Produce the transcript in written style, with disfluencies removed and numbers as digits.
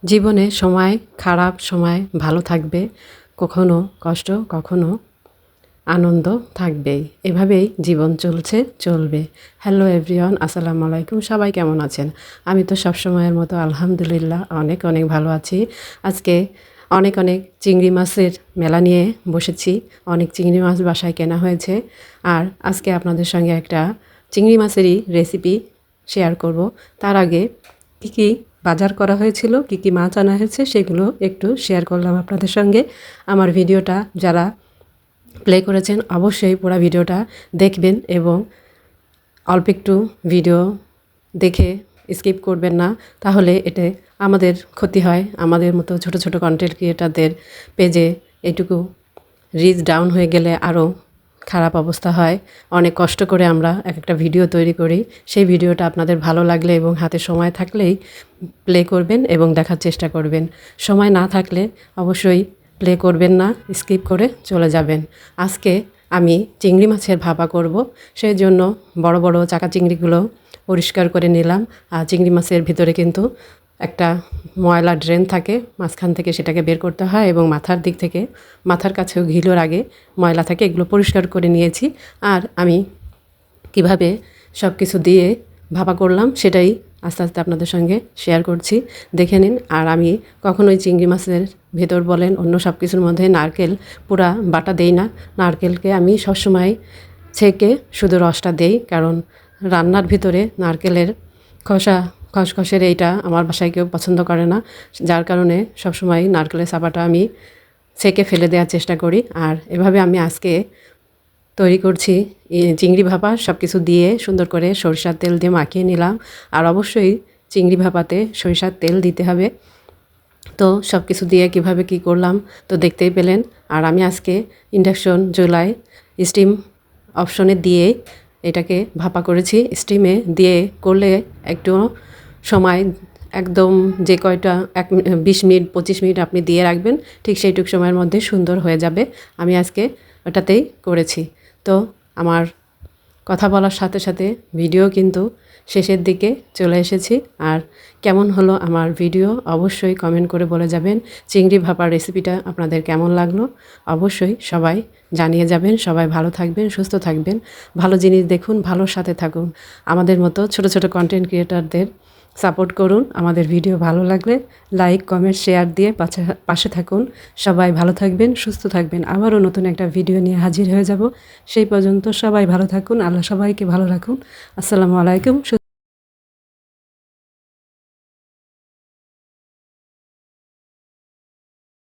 জীবনে সময় খারাপ সময় ভালো থাকবে, কখনো কষ্ট কখনো আনন্দ থাকবেই। এভাবেই জীবন চলবে। হ্যালো এভরিওয়ান, আসসালামু আলাইকুম। সবাই কেমন আছেন? আমি তো সবসময়ের মতো আলহামদুলিল্লাহ অনেক অনেক ভালো আছি। আজকে অনেক অনেক চিংড়ি মাছের মেলা নিয়ে বসেছি। অনেক চিংড়ি মাছ বাসায় কেনা হয়েছে। আর আজকে আপনাদের সঙ্গে একটা চিংড়ি মাছেরই রেসিপি শেয়ার করব। তার আগে কী কী বাজার করা হয়েছিল, কী কী মাছ আনা হয়েছে সেগুলো একটু শেয়ার করলাম আপনাদের সঙ্গে। আমার ভিডিওটা যারা প্লে করেছেন অবশ্যই পুরো ভিডিওটা দেখবেন এবং অল্প একটু ভিডিও দেখে স্কিপ করবেন না, তাহলে এতে আমাদের ক্ষতি হয়। আমাদের মতো ছোট ছোট কন্টেন্ট ক্রিয়েটারদের পেজে এটুকু রিচ ডাউন হয়ে গেলে আরও খারাপ অবস্থা হয়। অনেক কষ্ট করে আমরা একটা ভিডিও তৈরি করি। সেই ভিডিওটা আপনাদের ভালো লাগলে এবং হাতে সময় থাকলেই প্লে করবেন এবং দেখার চেষ্টা করবেন। সময় না থাকলে অবশ্যই প্লে করবেন না, স্কিপ করে চলে যাবেন। আজকে আমি চিংড়ি মাছের ভাপা করব। সেই জন্য বড় বড় চাকা চিংড়িগুলো পরিষ্কার করে নিলাম। আর চিংড়ি মাছের ভিতরে কিন্তু একটা ময়লা ড্রেন থাকে, মাঝখান থেকে সেটাকে বের করতে হয় এবং মাথার দিক থেকে, মাথার কাছেও ঘিলোর আগে ময়লা থাকে, এগুলো পরিষ্কার করে নিয়েছি। আর আমি কিভাবে সব কিছু দিয়ে ভাপা করলাম সেটাই আস্তে আস্তে আপনাদের সঙ্গে শেয়ার করছি, দেখে নিন। আর আমি কখনোই চিংড়ি মাছের ভেতর বলেন অন্য সব কিছুর মধ্যে নারকেল পুরা বাটা দেই না। নারকেলকে আমি সবসময় ছেঁকে শুধু রসটা দেই, কারণ রান্নার ভিতরে নারকেলের খসখসের এইটা আমার বাসায় কেউ পছন্দ করে না। যার কারণে সবসময় নারকেলের চাপাটা আমি ছেঁকে ফেলে দেওয়ার চেষ্টা করি। আর এভাবে আমি আজকে তৈরি করছি চিংড়ি ভাপা। সব কিছু দিয়ে সুন্দর করে সরিষার তেল দিয়ে মাখিয়ে নিলাম। আর অবশ্যই চিংড়ি ভাপাতে সরিষার তেল দিতে হবে। তো সব কিছু দিয়ে কিভাবে কি করলাম তো দেখতেই পেলেন। আর আমি আজকে ইন্ডাকশন চুলায় স্টিম অপশনে দিয়ে এটাকে ভাপা করেছি। স্টিমে দিয়ে করলে একটু সময় একদম যে কয়টা 20 মিনিট 25 মিনিট আপনি দিয়ে রাখবেন, ঠিক সেইটুক সময়ের মধ্যে সুন্দর হয়ে যাবে। আমি আজকে ওটাতেই করেছি। তো আমার কথা বলার সাথে সাথে ভিডিও কিন্তু শেষের দিকে চলে এসেছি। আর কেমন হলো আমার ভিডিও অবশ্যই কমেন্ট করে বলে যাবেন। চিংড়ি ভাপার রেসিপিটা আপনাদের কেমন লাগলো অবশ্যই সবাই জানিয়ে যাবেন। সবাই ভালো থাকবেন, সুস্থ থাকবেন, ভালো জিনিস দেখুন, ভালোর সাথে থাকুন। আমাদের মতো ছোট ছোট কন্টেন্ট ক্রিয়েটারদের সাপোর্ট করুন। আমাদের ভিডিও ভালো লাগলে লাইক কমেন্ট শেয়ার দিয়ে পাশে থাকুন। সবাই ভালো থাকবেন, সুস্থ থাকবেন। আবারও নতুন একটা ভিডিও নিয়ে হাজির হয়ে যাব। সেই পর্যন্ত সবাই ভালো থাকুন। আল্লাহ সবাইকে ভালো রাখুন। আসসালামু আলাইকুম।